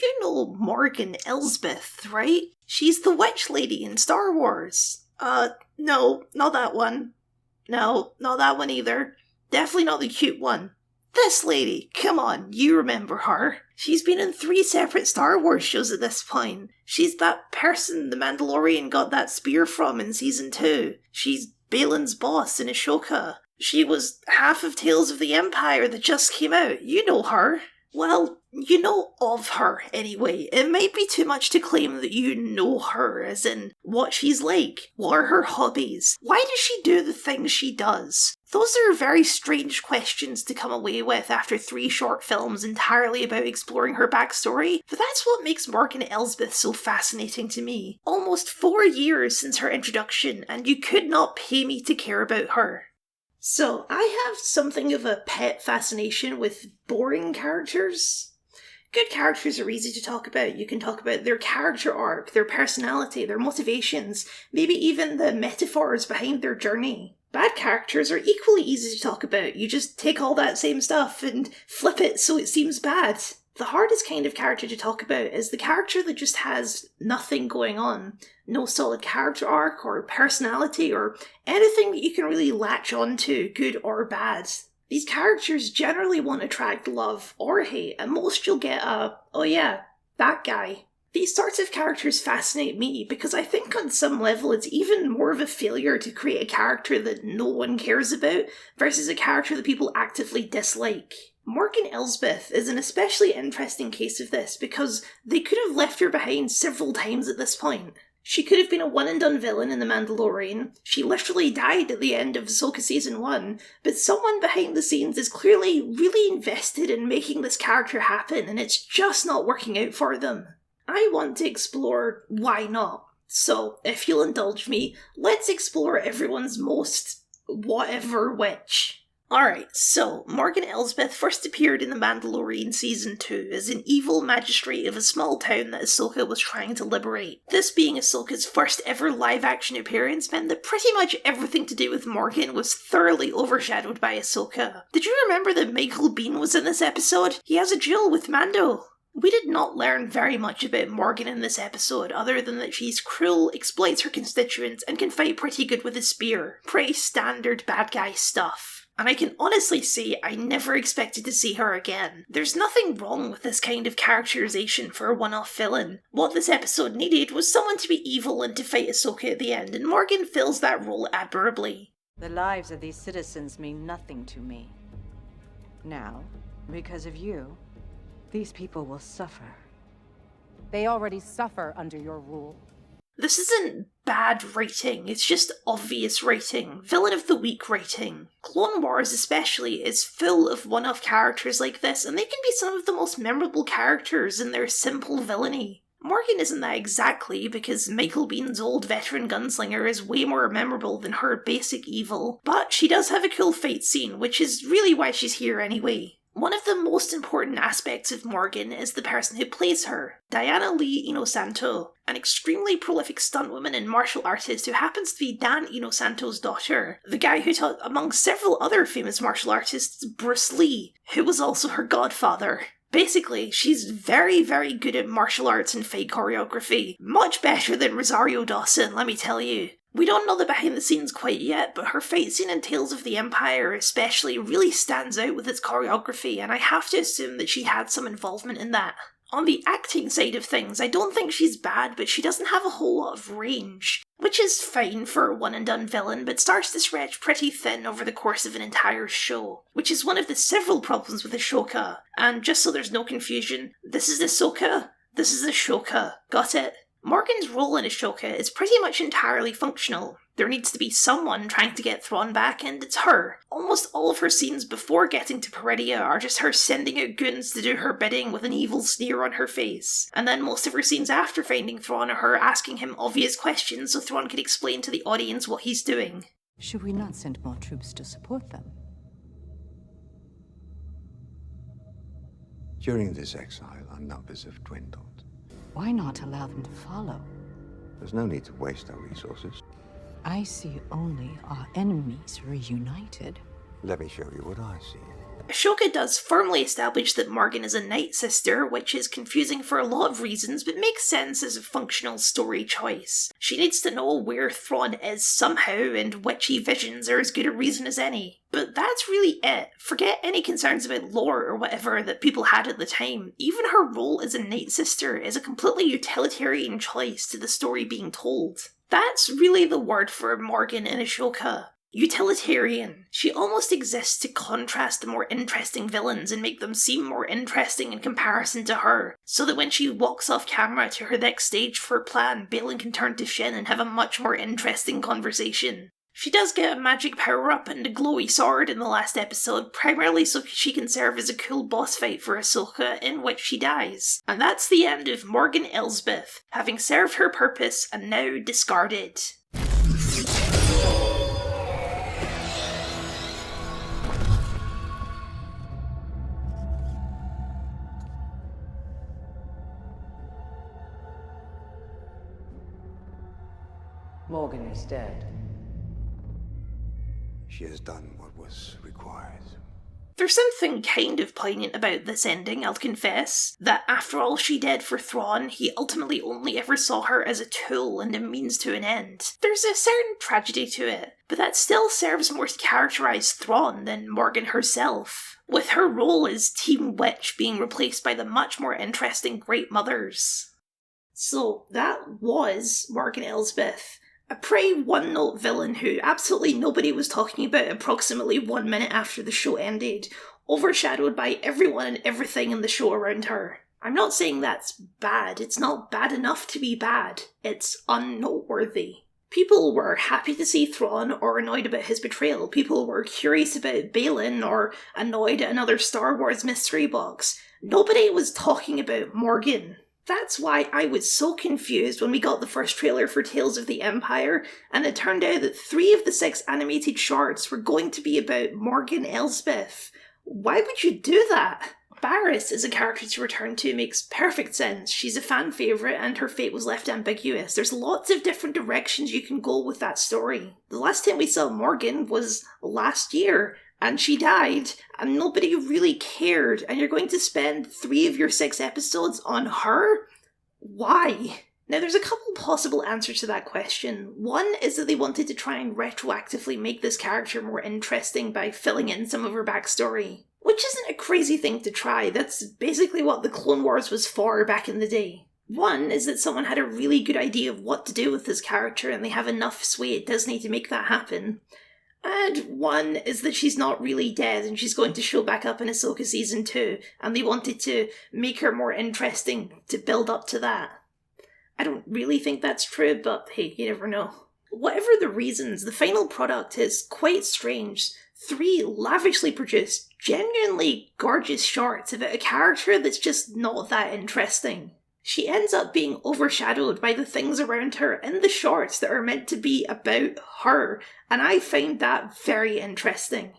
you know Morgan Elsbeth, right? She's the witch lady in Star Wars. No, not that one. No, not that one either. Definitely not the cute one. This lady, come on, you remember her. She's been in 3 separate Star Wars shows at this point. She's that person the Mandalorian got that spear from in Season 2. She's Balin's boss in Ashoka. She was half of Tales of the Empire that just came out. You know her. Well, you know of her anyway. It might be too much to claim that you know her, as in what she's like. What are her hobbies? Why does she do the things she does? Those are very strange questions to come away with after 3 short films entirely about exploring her backstory, but that's what makes Morgan Elsbeth so fascinating to me. Almost 4 years since her introduction, and you could not pay me to care about her. So, I have something of a pet fascination with boring characters. Good characters are easy to talk about. You can talk about their character arc, their personality, their motivations, maybe even the metaphors behind their journey. Bad characters are equally easy to talk about. You just take all that same stuff and flip it so it seems bad. The hardest kind of character to talk about is the character that just has nothing going on. No solid character arc or personality or anything that you can really latch onto, good or bad. These characters generally won't attract love or hate, and most you'll get a, oh yeah, that guy. These sorts of characters fascinate me because I think on some level it's even more of a failure to create a character that no one cares about versus a character that people actively dislike. Morgan Elsbeth is an especially interesting case of this because they could have left her behind several times at this point. She could have been a one-and-done villain in The Mandalorian. She literally died at the end of Ahsoka Season 1, but someone behind the scenes is clearly really invested in making this character happen, and it's just not working out for them. I want to explore why not. So, if you'll indulge me, let's explore everyone's most whatever witch. Alright, so Morgan Elsbeth first appeared in The Mandalorian Season 2 as an evil magistrate of a small town that Ahsoka was trying to liberate. This being Ahsoka's first ever live-action appearance meant that pretty much everything to do with Morgan was thoroughly overshadowed by Ahsoka. Did you remember that Michael Biehn was in this episode? He has a duel with Mando. We did not learn very much about Morgan in this episode, other than that she's cruel, exploits her constituents, and can fight pretty good with a spear. Pretty standard bad guy stuff. And I can honestly say I never expected to see her again. There's nothing wrong with this kind of characterization for a one-off villain. What this episode needed was someone to be evil and to fight Ahsoka at the end, and Morgan fills that role admirably. The lives of these citizens mean nothing to me. Now, because of you, these people will suffer. They already suffer under your rule. This isn't bad writing, it's just obvious writing. Villain of the Week writing. Clone Wars especially is full of one-off characters like this, and they can be some of the most memorable characters in their simple villainy. Morgan isn't that exactly, because Michael Bihn's old veteran gunslinger is way more memorable than her basic evil, but she does have a cool fight scene, which is really why she's here anyway. One of the most important aspects of Morgan is the person who plays her, Diana Lee Inosanto, an extremely prolific stuntwoman and martial artist who happens to be Dan Inosanto's daughter, the guy who taught, among several other famous martial artists, Bruce Lee, who was also her godfather. Basically, she's very, very good at martial arts and fight choreography. Much better than Rosario Dawson, let me tell you. We don't know the behind the scenes quite yet, but her fight scene in Tales of the Empire especially really stands out with its choreography, and I have to assume that she had some involvement in that. On the acting side of things, I don't think she's bad, but she doesn't have a whole lot of range, which is fine for a one-and-done villain, but starts to stretch pretty thin over the course of an entire show, which is one of the several problems with Ashoka. And just so there's no confusion, this is Ahsoka, this is Ashoka. Got it? Morgan's role in Ashoka is pretty much entirely functional. There needs to be someone trying to get Thrawn back, and it's her. Almost all of her scenes before getting to Peridea are just her sending out goons to do her bidding with an evil sneer on her face. And then most of her scenes after finding Thrawn are her asking him obvious questions so Thrawn can explain to the audience what he's doing. Should we not send more troops to support them? During this exile, our numbers have dwindled. Why not allow them to follow? There's no need to waste our resources. I see only our enemies reunited. Let me show you what I see. Ashoka does firmly establish that Morgan is a Night Sister, which is confusing for a lot of reasons, but makes sense as a functional story choice. She needs to know where Thrawn is somehow, and witchy visions are as good a reason as any. But that's really it. Forget any concerns about lore or whatever that people had at the time. Even her role as a Night Sister is a completely utilitarian choice to the story being told. That's really the word for Morgan in Ashoka. Utilitarian. She almost exists to contrast the more interesting villains and make them seem more interesting in comparison to her, so that when she walks off camera to her next stage for her plan, Baylan can turn to Shin and have a much more interesting conversation. She does get a magic power-up and a glowy sword in the last episode, primarily so she can serve as a cool boss fight for Ahsoka, in which she dies. And that's the end of Morgan Elsbeth, having served her purpose and now discarded. Morgan is dead. She has done what was required. There's something kind of poignant about this ending, I'll confess, that after all she did for Thrawn, he ultimately only ever saw her as a tool and a means to an end. There's a certain tragedy to it, but that still serves more to characterise Thrawn than Morgan herself, with her role as Team Witch being replaced by the much more interesting Great Mothers. So that was Morgan Elsbeth. A pretty one-note villain who absolutely nobody was talking about approximately 1 minute after the show ended, overshadowed by everyone and everything in the show around her. I'm not saying that's bad, it's not bad enough to be bad, it's unnoteworthy. People were happy to see Thrawn or annoyed about his betrayal, people were curious about Baylan or annoyed at another Star Wars mystery box. Nobody was talking about Morgan. That's why I was so confused when we got the first trailer for Tales of the Empire, and it turned out that 3 of the 6 animated shorts were going to be about Morgan Elsbeth. Why would you do that? Barriss as a character to return to makes perfect sense. She's a fan favourite and her fate was left ambiguous. There's lots of different directions you can go with that story. The last time we saw Morgan was last year, and she died, and nobody really cared, and you're going to spend 3 of your 6 episodes on her? Why? Now, there's a couple possible answers to that question. One is that they wanted to try and retroactively make this character more interesting by filling in some of her backstory. Which isn't a crazy thing to try, that's basically what the Clone Wars was for back in the day. One is that someone had a really good idea of what to do with this character, and they have enough sway at Disney to make that happen. And one is that she's not really dead and she's going to show back up in Ahsoka Season 2, and they wanted to make her more interesting to build up to that. I don't really think that's true, but hey, you never know. Whatever the reasons, the final product is quite strange. 3 lavishly produced, genuinely gorgeous shorts about a character that's just not that interesting. She ends up being overshadowed by the things around her in the shorts that are meant to be about her, and I find that very interesting.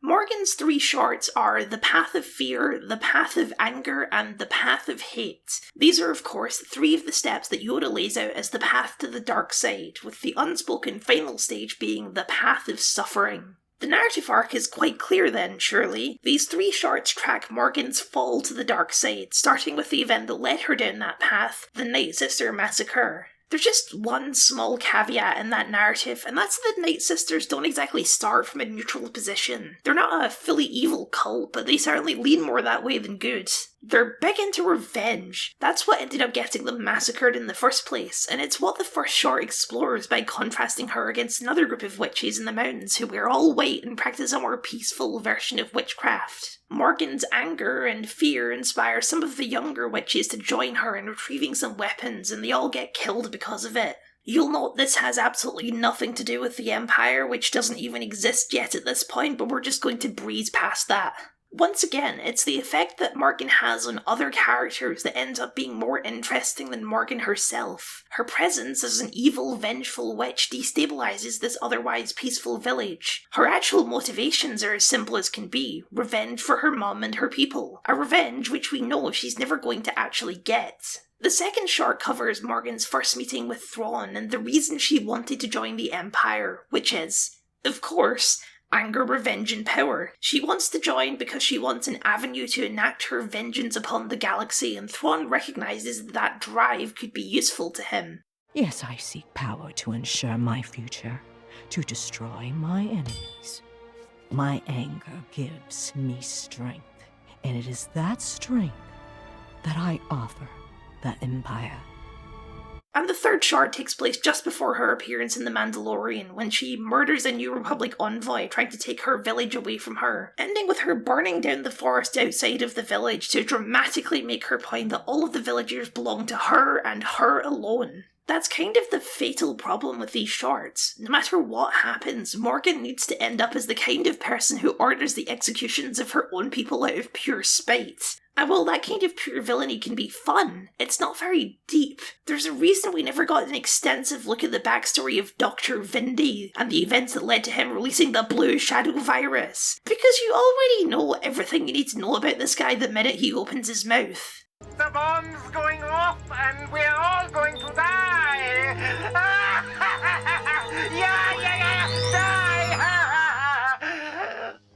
Morgan's 3 shorts are The Path of Fear, The Path of Anger, and The Path of Hate. These are, of course, 3 of the steps that Yoda lays out as the path to the dark side, with the unspoken final stage being the path of suffering. The narrative arc is quite clear then, surely. These 3 shorts track Morgan's fall to the dark side, starting with the event that led her down that path, the Night Sister Massacre. There's just one small caveat in that narrative, and that's that Night Sisters don't exactly start from a neutral position. They're not a fully evil cult, but they certainly lean more that way than good. They're big into revenge. That's what ended up getting them massacred in the first place, and it's what the first short explores by contrasting her against another group of witches in the mountains who wear all white and practice a more peaceful version of witchcraft. Morgan's anger and fear inspire some of the younger witches to join her in retrieving some weapons, and they all get killed because of it. You'll note this has absolutely nothing to do with the Empire, which doesn't even exist yet at this point, but we're just going to breeze past that. Once again, it's the effect that Morgan has on other characters that ends up being more interesting than Morgan herself. Her presence as an evil, vengeful witch destabilizes this otherwise peaceful village. Her actual motivations are as simple as can be: revenge for her mum and her people. A revenge which we know she's never going to actually get. The second short covers Morgan's first meeting with Thrawn and the reason she wanted to join the Empire, which is, of course, anger, revenge, and power. She wants to join because she wants an avenue to enact her vengeance upon the galaxy, and Thrawn recognizes that drive could be useful to him. Yes, I seek power to ensure my future, to destroy my enemies. My anger gives me strength, and it is that strength that I offer the Empire. And the third shard takes place just before her appearance in The Mandalorian, when she murders a New Republic envoy trying to take her village away from her, ending with her burning down the forest outside of the village to dramatically make her point that all of the villagers belong to her and her alone. That's kind of the fatal problem with these shards. No matter what happens, Morgan needs to end up as the kind of person who orders the executions of her own people out of pure spite. And while that kind of pure villainy can be fun, it's not very deep. There's a reason we never got an extensive look at the backstory of Dr. Vindy and the events that led to him releasing the Blue Shadow virus. Because you already know everything you need to know about this guy the minute he opens his mouth. The bomb's going off and we're all going to die! Die!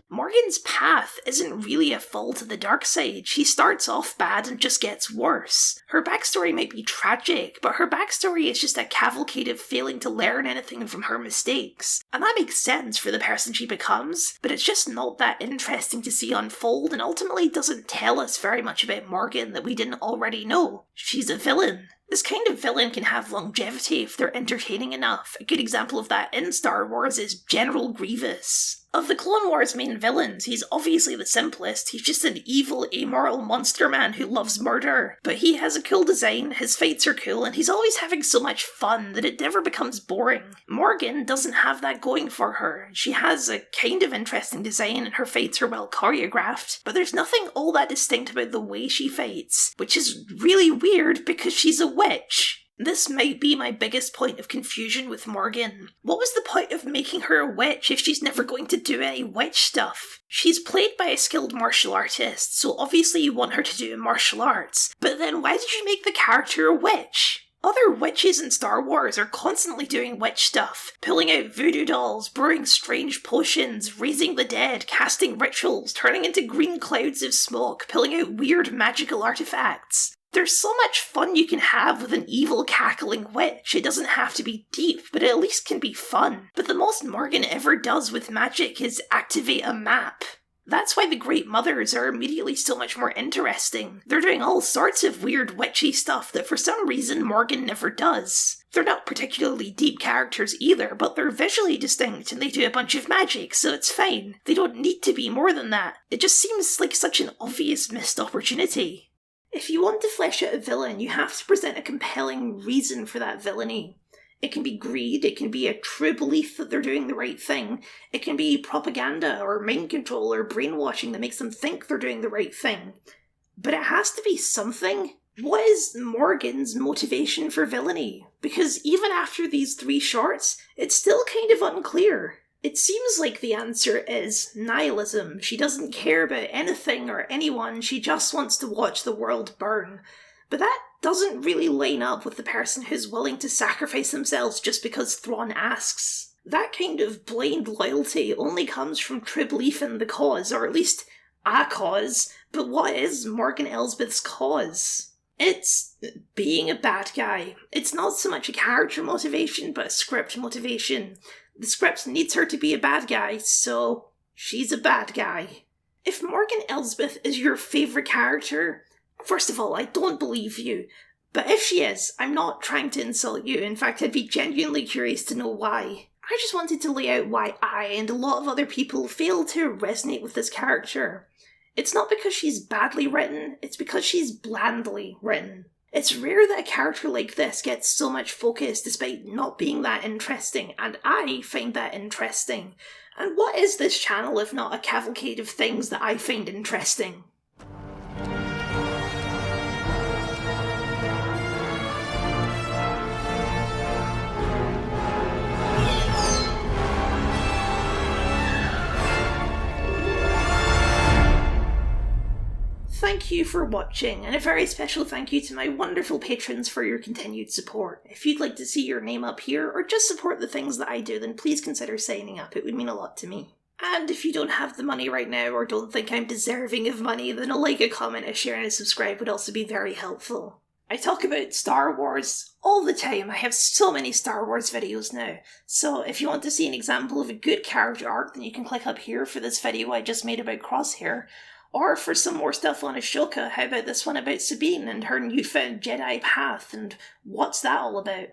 Morgan's path isn't really a fall to the dark side. She starts off bad and just gets worse. Her backstory might be tragic, but her backstory is just a cavalcade of failing to learn anything from her mistakes. And that makes sense for the person she becomes, but it's just not that interesting to see unfold and ultimately doesn't tell us very much about Morgan that we didn't already know. She's a villain. This kind of villain can have longevity if they're entertaining enough. A good example of that in Star Wars is General Grievous. Of the Clone Wars main villains, he's obviously the simplest. He's just an evil, amoral monster man who loves murder. But he has a cool design, his fights are cool, and he's always having so much fun that it never becomes boring. Morgan doesn't have that going for her. She has a kind of interesting design and her fights are well choreographed, but there's nothing all that distinct about the way she fights, which is really weird because she's a witch. This might be my biggest point of confusion with Morgan. What was the point of making her a witch if she's never going to do any witch stuff? She's played by a skilled martial artist, so obviously you want her to do martial arts, but then why did you make the character a witch? Other witches in Star Wars are constantly doing witch stuff, pulling out voodoo dolls, brewing strange potions, raising the dead, casting rituals, turning into green clouds of smoke, pulling out weird magical artifacts. There's so much fun you can have with an evil cackling witch. It doesn't have to be deep, but it at least can be fun. But the most Morgan ever does with magic is activate a map. That's why the Great Mothers are immediately so much more interesting. They're doing all sorts of weird witchy stuff that for some reason Morgan never does. They're not particularly deep characters either, but they're visually distinct and they do a bunch of magic, so it's fine. They don't need to be more than that. It just seems like such an obvious missed opportunity. If you want to flesh out a villain, you have to present a compelling reason for that villainy. It can be greed, it can be a true belief that they're doing the right thing, it can be propaganda or mind control or brainwashing that makes them think they're doing the right thing. But it has to be something. What is Morgan's motivation for villainy? Because even after these 3 shorts, it's still kind of unclear. It seems like the answer is nihilism. She doesn't care about anything or anyone, she just wants to watch the world burn. But that doesn't really line up with the person who's willing to sacrifice themselves just because Thrawn asks. That kind of blind loyalty only comes from true belief in the cause, or at least a cause. But what is Morgan Elsbeth's cause? It's being a bad guy. It's not so much a character motivation, but a script motivation. The script needs her to be a bad guy, so she's a bad guy. If Morgan Elsbeth is your favourite character, first of all, I don't believe you. But if she is, I'm not trying to insult you. In fact, I'd be genuinely curious to know why. I just wanted to lay out why I and a lot of other people fail to resonate with this character. It's not because she's badly written, it's because she's blandly written. It's rare that a character like this gets so much focus despite not being that interesting, and I find that interesting. And what is this channel if not a cavalcade of things that I find interesting? Thank you for watching, and a very special thank you to my wonderful patrons for your continued support. If you'd like to see your name up here, or just support the things that I do, then please consider signing up. It would mean a lot to me. And if you don't have the money right now or don't think I'm deserving of money, then a like, a comment, a share, and a subscribe would also be very helpful. I talk about Star Wars all the time. I have so many Star Wars videos now. So if you want to see an example of a good character arc, then you can click up here for this video I just made about Crosshair. Or for some more stuff on Ashoka, how about this one about Sabine and her newfound Jedi path, and what's that all about?